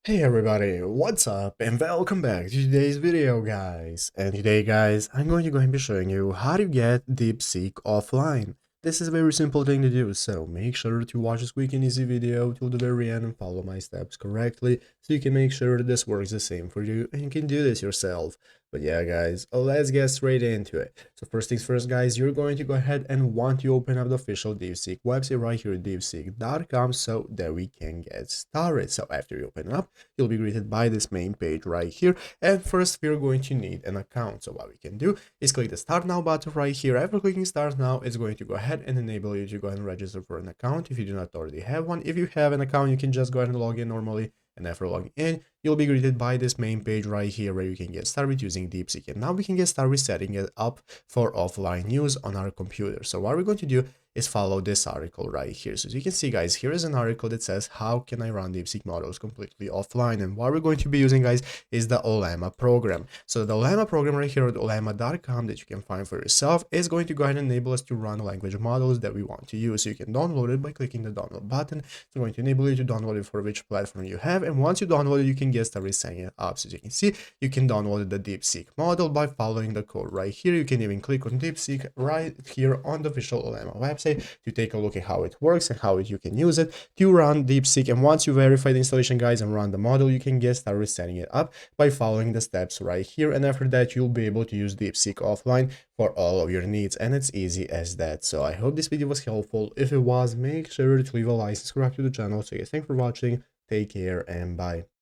Hey everybody, what's up and welcome back to today's video guys. And today guys, I'm going to go and be showing you how to get Deepseek offline. This is a very simple thing to do, so make sure to watch this quick and easy video till the very end and follow my steps correctly so you can make sure that this works the same for you and you can do this yourself. But yeah guys, let's get straight into it. So first things first guys, you're going to go ahead and want to open up the official Deepseek website right here at deepseek.com so that we can get started. So after you open up, you'll be greeted by this main page right here. And first, we're going to need an account. So what we can do is click the Start Now button right here. After clicking Start Now, it's going to go ahead and enable you to go ahead and register for an account if you do not already have one. If you have an account, you can just go ahead and log in normally. And after logging in, you'll be greeted by this main page right here where you can get started using Deepseek. And now we can get started setting it up for offline use on our computer. So what we're going to do is follow this article right here. So as you can see guys, here is an article that says how can I run Deepseek models completely offline, and what we're going to be using guys is the Ollama program. So the Ollama program right here at ollama.com that you can find for yourself is going to go ahead and enable us to run language models that we want to use. So you can download it by clicking the download button. It's going to enable you to download it for which platform you have, and once you download it, you can get started setting it up. So as you can see, you can download the Deepseek model by following the code right here. You can even click on Deepseek right here on the official Ollama website to take a look at how it works and how you can use it to run Deepseek. And once you verify the installation guys and run the model, you can get started setting it up by following the steps right here. And after that, you'll be able to use Deepseek offline for all of your needs, and it's easy as that. So I hope this video was helpful. If it was, make sure to leave a like, subscribe to the channel. So yeah, thanks for watching, take care, and bye.